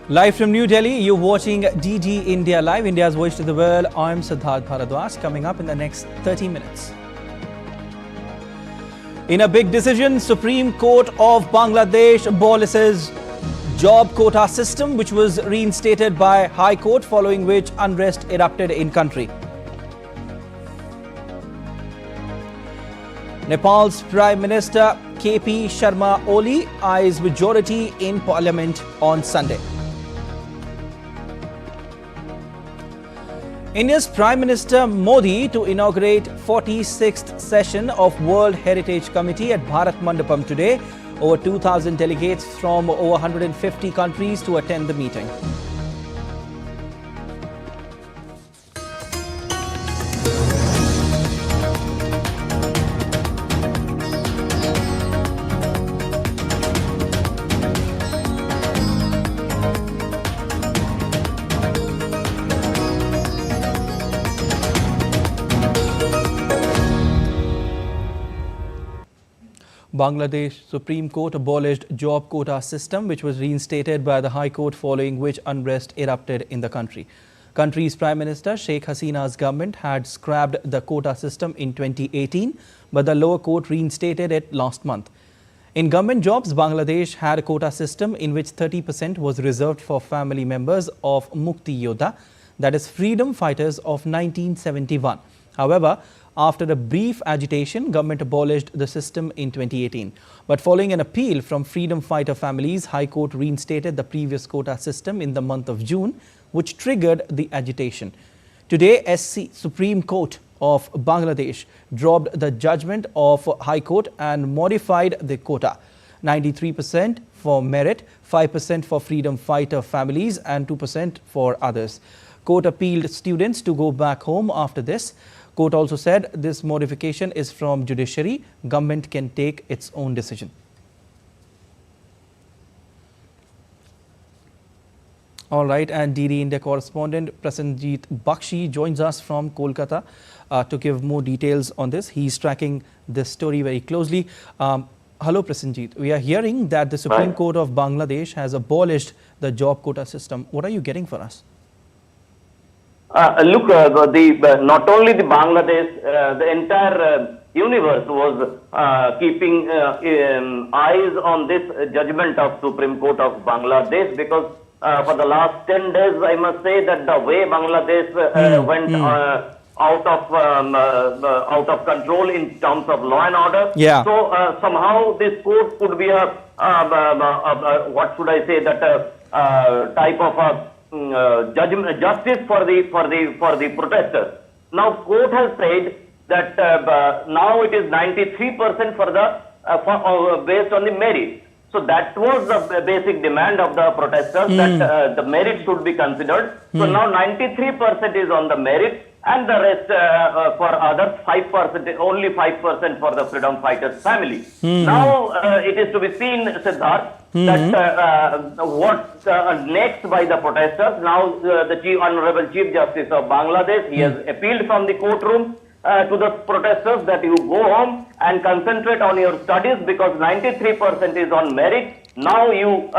Live from New Delhi, you're watching DD India Live, India's voice to the world. I'm Siddharth Bharadwaj. Coming up in the next 30 minutes. In a big decision, Supreme Court of Bangladesh abolishes job quota system, which was reinstated by High Court, following which unrest erupted in country. Nepal's Prime Minister KP Sharma Oli eyes majority in Parliament on Sunday. India's Prime Minister Modi to inaugurate 46th session of World Heritage Committee at Bharat Mandapam today. Over 2,000 delegates from over 150 countries to attend the meeting. Bangladesh Supreme Court abolished job quota system, which was reinstated by the High Court, following which unrest erupted in the country. Country's Prime Minister Sheikh Hasina's government had scrapped the quota system in 2018, but the lower court reinstated it last month. In government jobs, Bangladesh had a quota system in which 30% was reserved for family members of Mukti Yodha, that is freedom fighters of 1971. However, after a brief agitation, government abolished the system in 2018. But following an appeal from freedom fighter families, High Court reinstated the previous quota system in the month of June, which triggered the agitation. Today, Supreme Court of Bangladesh dropped the judgment of High Court and modified the quota. 93% for merit, 5% for freedom fighter families and 2% for others. Court appealed students to go back home after this. Court also said this modification is from judiciary. Government can take its own decision. All right, and DD India correspondent Prasenjit Bakshi joins us from Kolkata to give more details on this. He's tracking this story very closely. Hello, Prasenjit. We are hearing that the Supreme Court of Bangladesh has abolished the job quota system. What are you getting for us? Look, not only the Bangladesh, the entire universe was keeping eyes on this judgment of Supreme Court of Bangladesh, because for the last 10 days, I must say that the way Bangladesh went out of control in terms of law and order. Yeah. So somehow this court could be a what should I say, that type of a justice for the protesters. Now court has said that now it is 93% for the based on the merit. So that was the basic demand of the protesters, that the merit should be considered. So now 93% is on the merit, and the rest for others 5%, only 5% for the freedom fighters family. Now it is to be seen, Siddharth, that what next by the protesters. Now the Honorable Chief Justice of Bangladesh, he has appealed from the courtroom to the protesters that you go home and concentrate on your studies, because 93% is on merit. Now you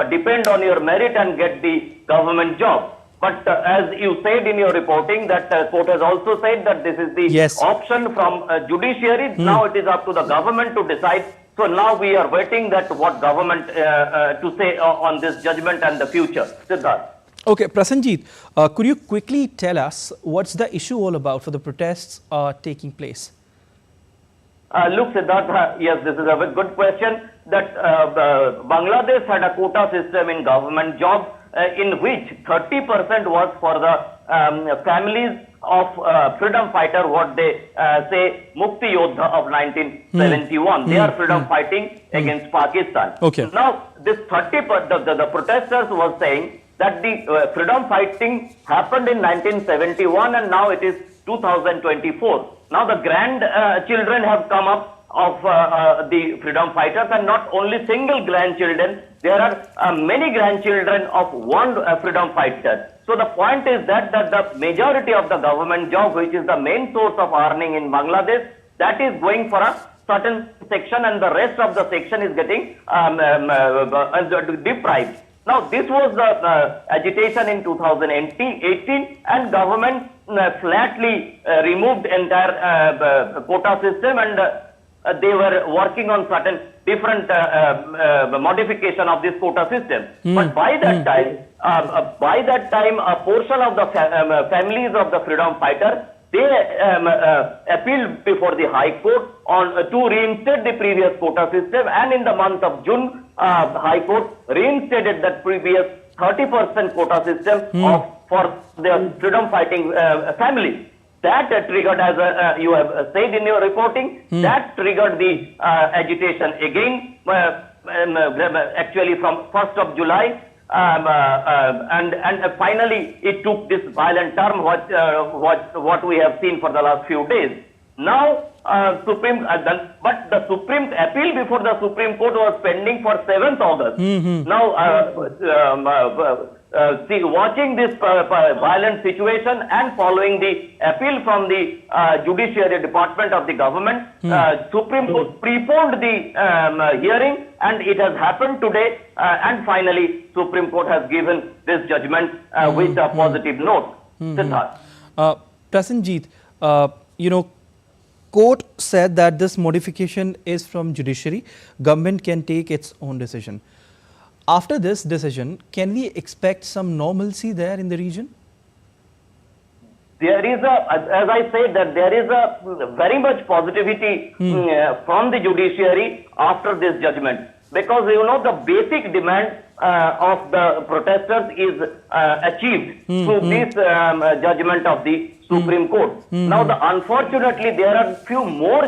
depend on your merit and get the government job. But as you said in your reporting, that court has also said that this is the option from judiciary. Now it is up to the government to decide. So now we are waiting that what government to say on this judgment and the future. Siddharth. Okay, Prasenjit, could you quickly tell us what's the issue all about for the protests taking place? Look, Siddharth, yes, this is a very good question. That Bangladesh had a quota system in government jobs, in which 30% was for the families of freedom fighter, what they say Mukti Yodha of 1971. They are freedom fighting against Pakistan. Okay. Now this 30%, the protesters was saying that the freedom fighting happened in 1971 and now it is 2024. Now the grandchildren have come up of the freedom fighters, and not only single grandchildren, there are many grandchildren of one freedom fighter. So the point is that the majority of the government job, which is the main source of earning in Bangladesh, that is going for a certain section, and the rest of the section is getting deprived. Now, this was the agitation in 2018, and government flatly removed entire quota system, and they were working on certain different modification of this quota system. But by that time, a portion of the families of the freedom fighters, they appealed before the High Court on to reinstate the previous quota system, and in the month of June, High Court reinstated that previous 30% quota system for the freedom fighting families. That triggered, as you have said in your reporting, that triggered the agitation again, actually from 1st of July. And finally, it took this violent turn, what we have seen for the last few days. Now, but the Supreme appeal before the Supreme Court was pending for 7th August. Now, watching this violent situation and following the appeal from the Judiciary Department of the government, Supreme Court preponed the hearing, and it has happened today. And finally, Supreme Court has given this judgment with a positive note. Siddharth. Prasenjit, court said that this modification is from judiciary. Government can take its own decision. After this decision, can we expect some normalcy there in the region? There is as I said, that there is a very much positivity from the judiciary after this judgment, because the basic demand of the protesters is achieved through this judgment of the Supreme Court. Now, unfortunately, there are few more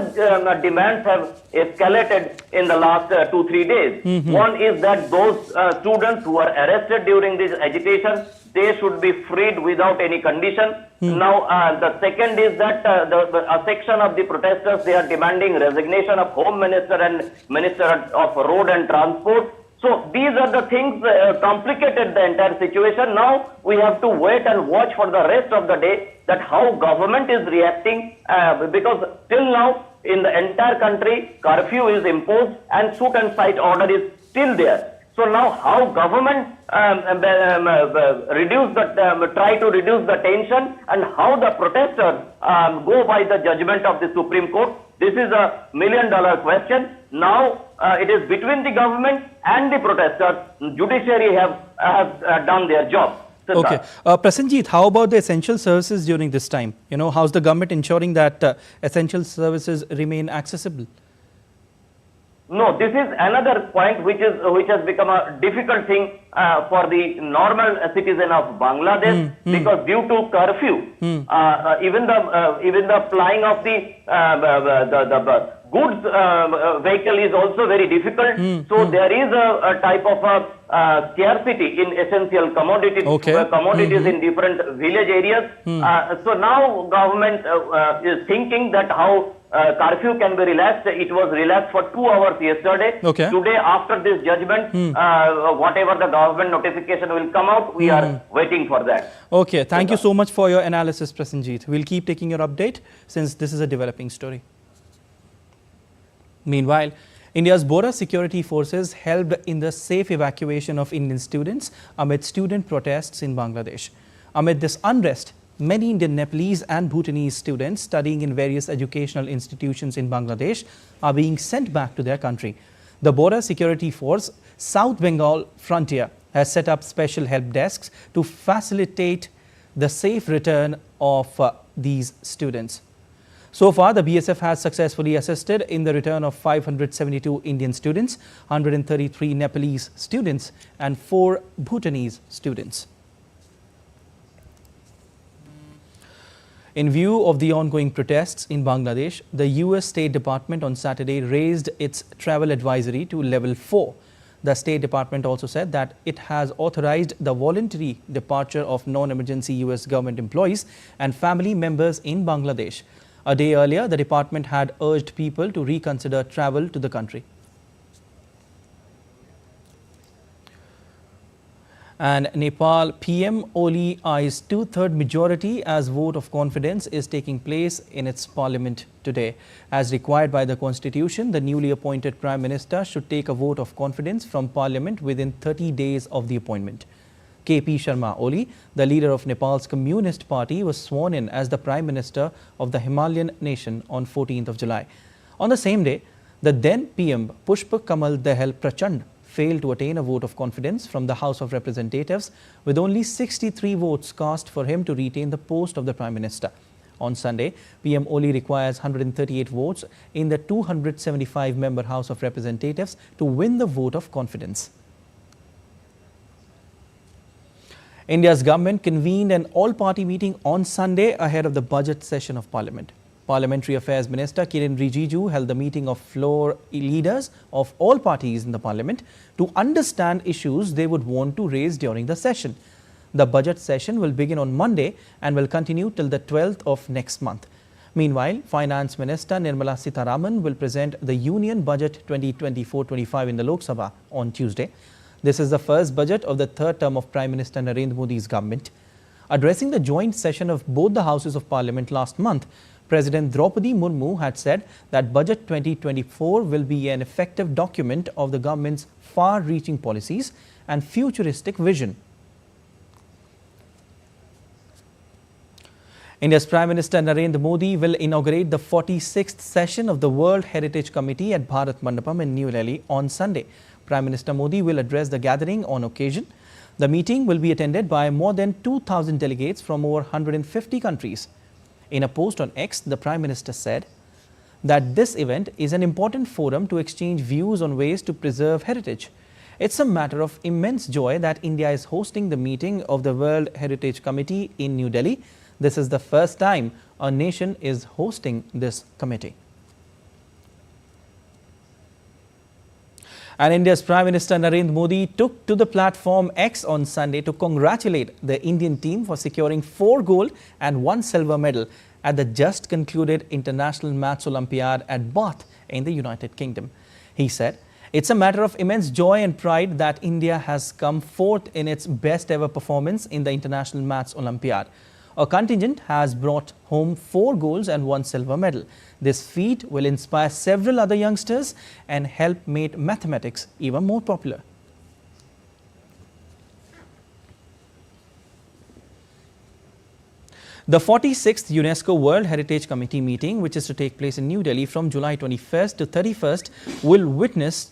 demands have escalated in the last 2-3 days. One is that those students who are arrested during this agitation, they should be freed without any condition. Now, the second is that a section of the protesters, they are demanding resignation of Home Minister and Minister of Road and Transport. So these are the things complicated the entire situation. Now we have to wait and watch for the rest of the day that how government is reacting, because till now in the entire country curfew is imposed and shoot and sight order is still there. So now how government try to reduce the tension, and how the protesters go by the judgment of the Supreme Court, this is a $1 million question. Now it is between the government and the protesters. Judiciary have done their job. Okay. Prasenjit, how about the essential services during this time? How's the government ensuring that essential services remain accessible? No, this is another point which has become a difficult thing for the normal citizen of Bangladesh, because due to curfew, even the flying of the goods vehicle is also very difficult. So there is a type of scarcity in essential commodities, in different village areas. So now government is thinking that how curfew can be relaxed. It was relaxed for 2 hours yesterday. Today, after this judgment, whatever the government notification will come out, we are waiting for that. Okay, thank you so much for your analysis, Prasenjit. We'll keep taking your update since this is a developing story. Meanwhile, India's border security forces helped in the safe evacuation of Indian students amid student protests in Bangladesh. Amid this unrest, many Indian, Nepalese and Bhutanese students studying in various educational institutions in Bangladesh are being sent back to their country. The Border Security Force South Bengal Frontier has set up special help desks to facilitate the safe return of these students. So far, the BSF has successfully assisted in the return of 572 Indian students, 133 Nepalese students and 4 Bhutanese students. In view of the ongoing protests in Bangladesh, the US State Department on Saturday raised its travel advisory to level 4. The State Department also said that it has authorized the voluntary departure of non-emergency US government employees and family members in Bangladesh. A day earlier, the department had urged people to reconsider travel to the country. And Nepal PM Oli eyes two-third majority as vote of confidence is taking place in its parliament today. As required by the constitution, the newly appointed Prime Minister should take a vote of confidence from parliament within 30 days of the appointment. KP Sharma Oli, the leader of Nepal's Communist Party, was sworn in as the Prime Minister of the Himalayan nation on 14th of July. On the same day, the then PM Pushpa Kamal Dahal Prachand failed to attain a vote of confidence from the House of Representatives, with only 63 votes cast for him to retain the post of the Prime Minister. On Sunday, PM Oli requires 138 votes in the 275-member House of Representatives to win the vote of confidence. India's government convened an all-party meeting on Sunday ahead of the budget session of Parliament. Parliamentary Affairs Minister Kiren Rijiju held the meeting of floor leaders of all parties in the Parliament to understand issues they would want to raise during the session. The budget session will begin on Monday and will continue till the 12th of next month. Meanwhile, Finance Minister Nirmala Sitharaman will present the Union Budget 2024-25 in the Lok Sabha on Tuesday. This is the first budget of the third term of Prime Minister Narendra Modi's government. Addressing the joint session of both the Houses of Parliament last month, President Draupadi Murmu had said that Budget 2024 will be an effective document of the government's far-reaching policies and futuristic vision. India's Prime Minister Narendra Modi will inaugurate the 46th session of the World Heritage Committee at Bharat Mandapam in New Delhi on Sunday. Prime Minister Modi will address the gathering on occasion. The meeting will be attended by more than 2,000 delegates from over 150 countries. In a post on X, the Prime Minister said that this event is an important forum to exchange views on ways to preserve heritage. It's a matter of immense joy that India is hosting the meeting of the World Heritage Committee in New Delhi. This is the first time a nation is hosting this committee. And India's Prime Minister Narendra Modi took to the platform X on Sunday to congratulate the Indian team for securing 4 gold and 1 silver medal at the just concluded International Maths Olympiad at Bath in the United Kingdom. He said, "It's a matter of immense joy and pride that India has come forth in its best ever performance in the International Maths Olympiad. Our contingent has brought home 4 golds and 1 silver medal. This feat will inspire several other youngsters and help make mathematics even more popular." The 46th UNESCO World Heritage Committee meeting, which is to take place in New Delhi from July 21st to 31st, will witness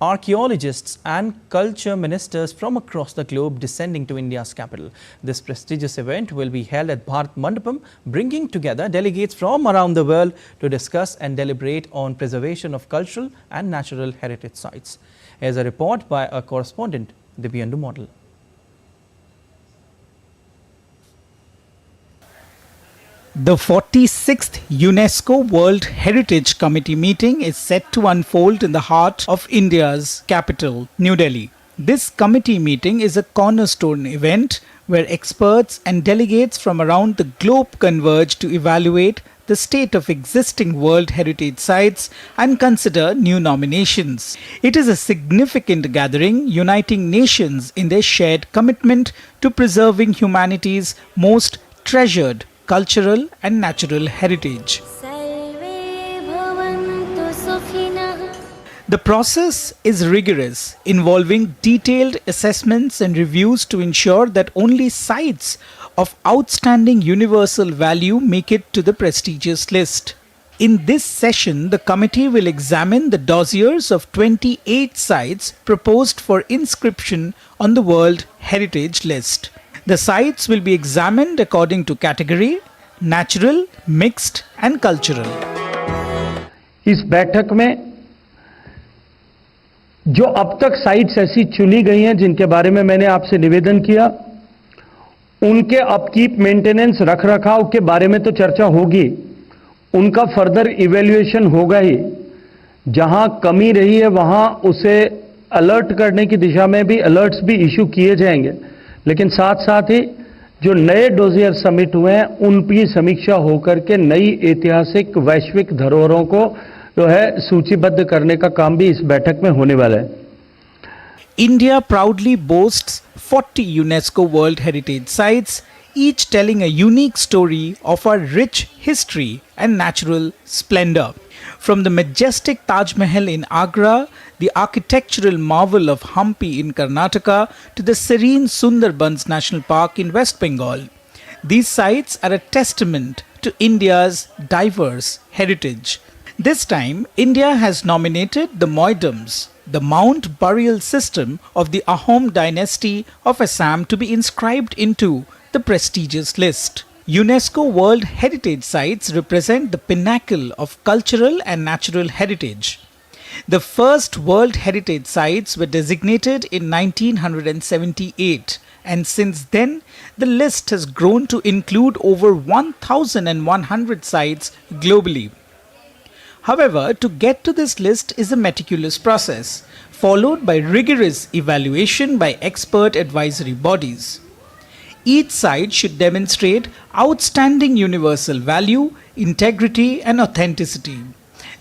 archaeologists and culture ministers from across the globe descending to India's capital. This prestigious event will be held at Bharat Mandapam, bringing together delegates from around the world to discuss and deliberate on preservation of cultural and natural heritage sites. Here's a report by our correspondent, Divyandu Model. The 46th UNESCO World Heritage Committee meeting is set to unfold in the heart of India's capital, New Delhi. This committee meeting is a cornerstone event where experts and delegates from around the globe converge to evaluate the state of existing World Heritage sites and consider new nominations. It is a significant gathering uniting nations in their shared commitment to preserving humanity's most treasured cultural and natural heritage. The process is rigorous, involving detailed assessments and reviews to ensure that only sites of outstanding universal value make it to the prestigious list. In this session, the committee will examine the dossiers of 28 sites proposed for inscription on the World Heritage List. The sites will be examined according to category, natural, mixed and cultural. इस बैठक में जो अब तक sites ऐसी चुनी गई हैं जिनके बारे में मैंने आपसे निवेदन किया, उनके अपकीप, मेंटेनेंस, रखरखाव के बारे में तो चर्चा होगी, उनका फर्दर इवैल्यूएशन होगा ही। जहां कमी रही है वहां उसे अलर्ट करने की दिशा में भी अलर्ट्स भी इशू किए जाएंगे, लेकिन साथ साथ ही जो नए डोजियर सबमिट हुए हैं उनकी समीक्षा होकर के नई ऐतिहासिक वैश्विक धरोहरों को जो है सूचीबद्ध करने का काम भी इस बैठक में होने वाला है। India proudly boasts 40 UNESCO World Heritage Sites, each telling a unique story of our rich history and natural splendor. From the majestic Taj Mahal in Agra, the architectural marvel of Hampi in Karnataka, to the serene Sundarbans National Park in West Bengal. These sites are a testament to India's diverse heritage. This time, India has nominated the Moidams, the Mount burial system of the Ahom dynasty of Assam, to be inscribed into the prestigious list. UNESCO World Heritage Sites represent the pinnacle of cultural and natural heritage. The first World Heritage Sites were designated in 1978, and since then, the list has grown to include over 1,100 sites globally. However, to get to this list is a meticulous process, followed by rigorous evaluation by expert advisory bodies. Each site should demonstrate outstanding universal value, integrity, and authenticity.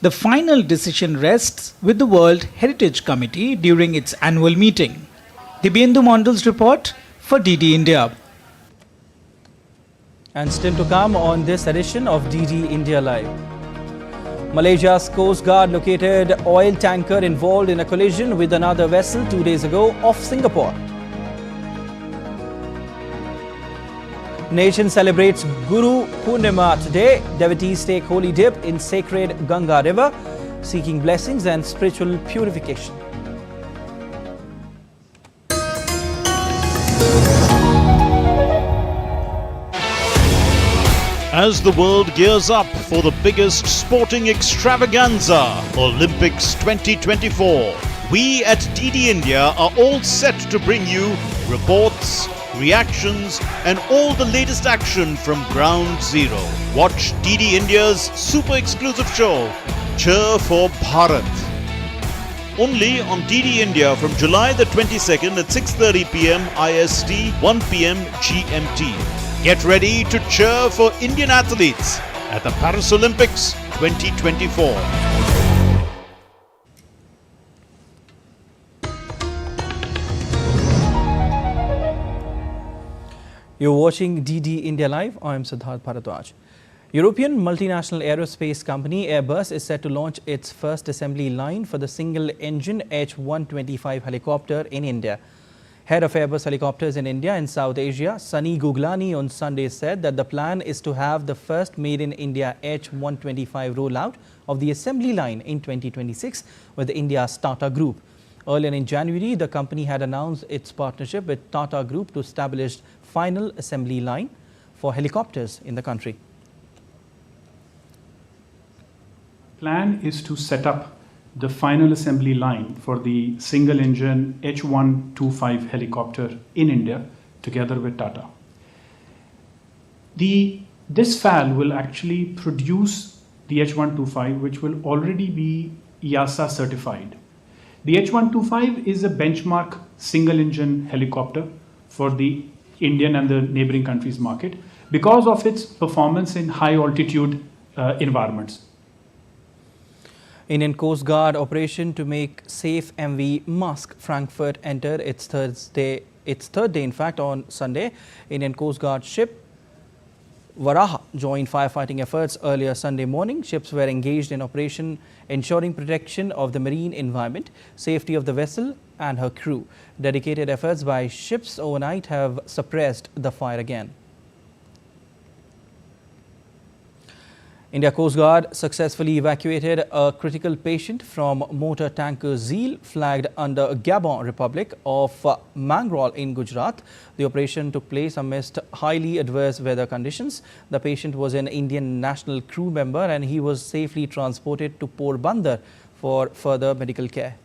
The final decision rests with the World Heritage Committee during its annual meeting. Dibyendu Mondal's report for DD India. And still to come on this edition of DD India Live. Malaysia's Coast Guard located oil tanker involved in a collision with another vessel 2 days ago off Singapore. Nation celebrates Guru Purnima today. Devotees take holy dip in sacred Ganga River, seeking blessings and spiritual purification. As the world gears up for the biggest sporting extravaganza, Olympics 2024, we at DD India are all set to bring you reports, reactions and all the latest action from Ground Zero. Watch DD India's super exclusive show, Cheer for Bharat. Only on DD India from July the 22nd at 6:30 p.m. IST, 1 p.m. GMT. Get ready to cheer for Indian athletes at the Paris Olympics 2024. You're watching DD India Live. I'm Siddharth Bharadwaj. European multinational aerospace company Airbus is set to launch its first assembly line for the single-engine H-125 helicopter in India. Head of Airbus Helicopters in India and South Asia, Sunny Guglani, on Sunday said that the plan is to have the first made-in-India H-125 rollout of the assembly line in 2026 with India's Tata Group. Earlier in January, the company had announced its partnership with Tata Group to establish final assembly line for helicopters in the country. Plan is to set up the final assembly line for the single engine H-125 helicopter in India together with Tata. This FAL will actually produce the H-125, which will already be EASA certified. The H-125 is a benchmark single engine helicopter for the Indian and the neighboring countries market because of its performance in high altitude environments. Indian Coast Guard operation to make safe MV Musk Frankfurt entered its third day in fact on Sunday. Indian Coast Guard ship Varaha joined firefighting efforts earlier Sunday morning. Ships were engaged in operation ensuring protection of the marine environment, safety of the vessel and her crew. Dedicated efforts by ships overnight have suppressed the fire again. India Coast Guard successfully evacuated a critical patient from motor tanker Zeel flagged under Gabon Republic of Mangrol in Gujarat. The operation took place amidst highly adverse weather conditions. The patient was an Indian national crew member and he was safely transported to Porbandar for further medical care.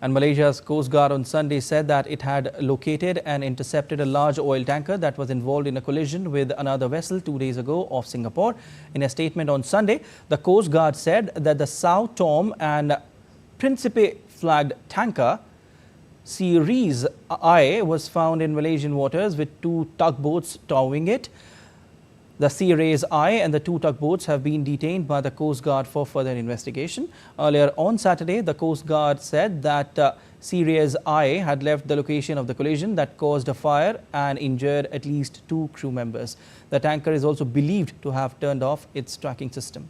And Malaysia's Coast Guard on Sunday said that it had located and intercepted a large oil tanker that was involved in a collision with another vessel 2 days ago off Singapore. In a statement on Sunday, the Coast Guard said that the Sao Tom and Principe flagged tanker Series I was found in Malaysian waters with 2 tugboats towing it. The Sea Rays I and the two tugboats have been detained by the Coast Guard for further investigation. Earlier on Saturday, the Coast Guard said that Sea Rays I had left the location of the collision that caused a fire and injured at least 2 crew members. The tanker is also believed to have turned off its tracking system.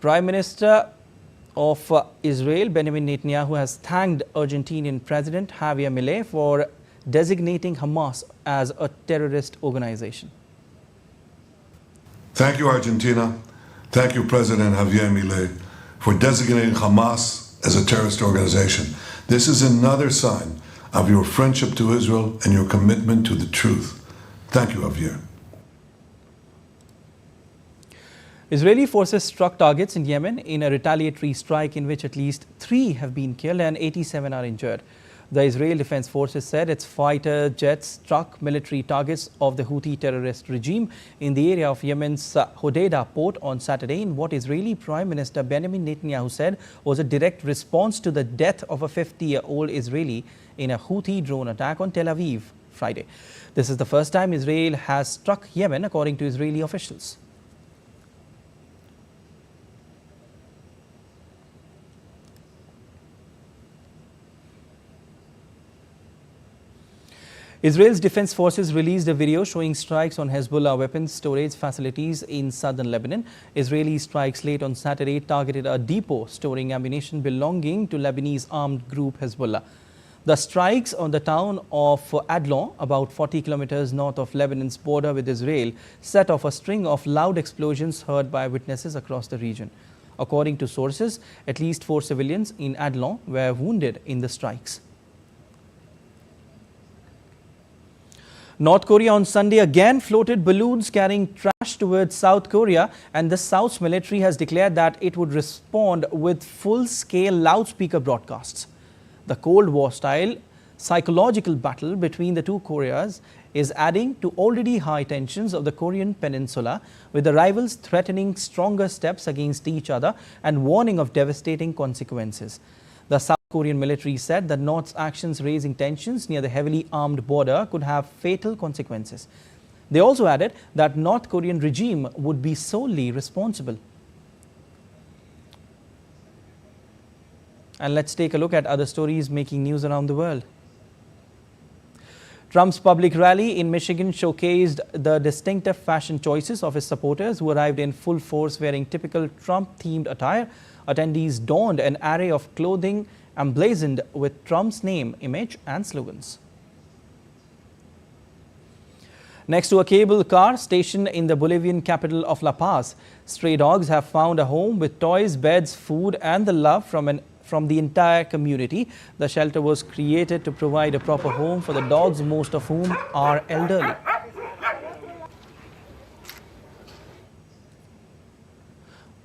Prime Minister of Israel, Benjamin Netanyahu, has thanked Argentinian President Javier Milei for designating Hamas as a terrorist organization. Thank you, Argentina. Thank you, President Javier Milei, for designating Hamas as a terrorist organization. This is another sign of your friendship to Israel and your commitment to the truth. Thank you, Javier. Israeli forces struck targets in Yemen in a retaliatory strike in which at least 3 have been killed and 87 are injured. The Israel Defense Forces said its fighter jets struck military targets of the Houthi terrorist regime in the area of Yemen's Hodeidah port on Saturday in what Israeli Prime Minister Benjamin Netanyahu said was a direct response to the death of a 50-year-old Israeli in a Houthi drone attack on Tel Aviv Friday. This is the first time Israel has struck Yemen, according to Israeli officials. Israel's defense forces released a video showing strikes on Hezbollah weapons storage facilities in southern Lebanon. Israeli strikes late on Saturday targeted a depot storing ammunition belonging to Lebanese armed group Hezbollah. The strikes on the town of Adlon, about 40 kilometers north of Lebanon's border with Israel, set off a string of loud explosions heard by witnesses across the region. According to sources, at least 4 civilians in Adlon were wounded in the strikes. North Korea on Sunday again floated balloons carrying trash towards South Korea, and the South's military has declared that it would respond with full-scale loudspeaker broadcasts. The Cold War-style psychological battle between the two Koreas is adding to already high tensions of the Korean peninsula, with the rivals threatening stronger steps against each other and warning of devastating consequences. The South Korean military said that North's actions raising tensions near the heavily armed border could have fatal consequences. They also added that North Korean regime would be solely responsible. And let's take a look at other stories making news around the world. Trump's public rally in Michigan showcased the distinctive fashion choices of his supporters, who arrived in full force wearing typical Trump-themed attire. Attendees donned an array of clothing emblazoned with Trump's name, image and slogans. Next to a cable car stationed in the Bolivian capital of La Paz, stray dogs have found a home with toys, beds, food and the love from the entire community. The shelter was created to provide a proper home for the dogs, most of whom are elderly.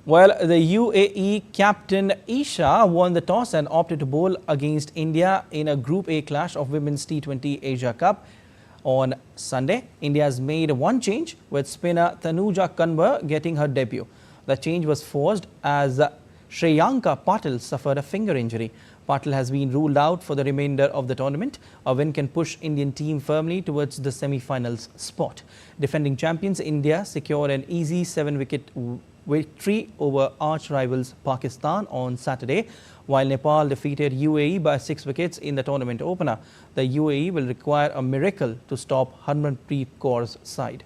Well, the UAE captain Isha won the toss and opted to bowl against India in a Group A clash of Women's T20 Asia Cup on Sunday. India has made one change, with spinner Tanuja Kanwar getting her debut. The change was forced as Shreyanka Patil suffered a finger injury. Patil has been ruled out for the remainder of the tournament. A win can push Indian team firmly towards the semi-finals spot. Defending champions India secured an easy 7-wicket victory over arch rivals Pakistan on Saturday, while Nepal defeated UAE by 6 wickets in the tournament opener. The UAE will require a miracle to stop Harmanpreet Kaur's side.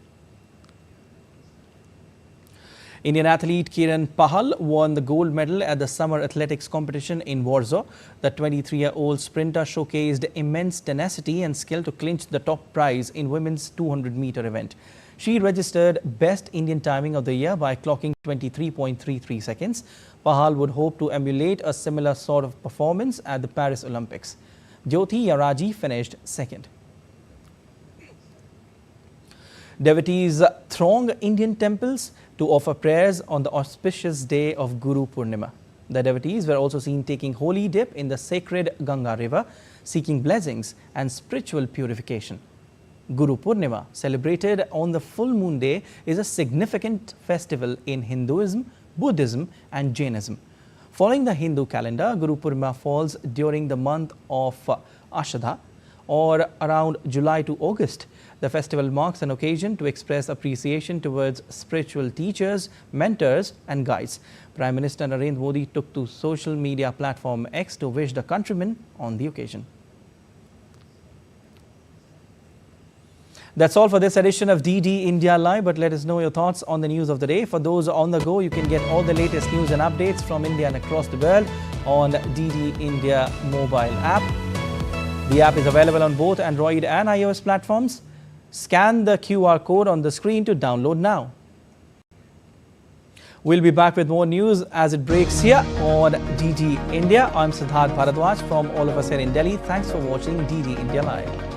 Indian athlete Kiran Pahal won the gold medal at the Summer Athletics competition in Warsaw. The 23-year-old sprinter showcased immense tenacity and skill to clinch the top prize in women's 200-meter event. She registered best Indian timing of the year by clocking 23.33 seconds. Pahal would hope to emulate a similar sort of performance at the Paris Olympics. Jyoti Yaraji finished second. Devotees throng Indian temples to offer prayers on the auspicious day of Guru Purnima. The devotees were also seen taking holy dip in the sacred Ganga river, seeking blessings and spiritual purification. Guru Purnima, celebrated on the full moon day, is a significant festival in Hinduism, Buddhism and Jainism. Following the Hindu calendar, Guru Purnima falls during the month of Ashadha. or around July to August. The festival marks an occasion to express appreciation towards spiritual teachers, mentors and guides. Prime Minister Narendra Modi took to social media platform X to wish the countrymen on the occasion. That's all for this edition of DD India Live, but let us know your thoughts on the news of the day. For those on the go, you can get all the latest news and updates from India and across the world on DD India mobile app. The app is available on both Android and iOS platforms. Scan the QR code on the screen to download now. We'll be back with more news as it breaks here on DD India. I'm Siddharth Bharadwaj from all of us here in Delhi. Thanks for watching DD India Live.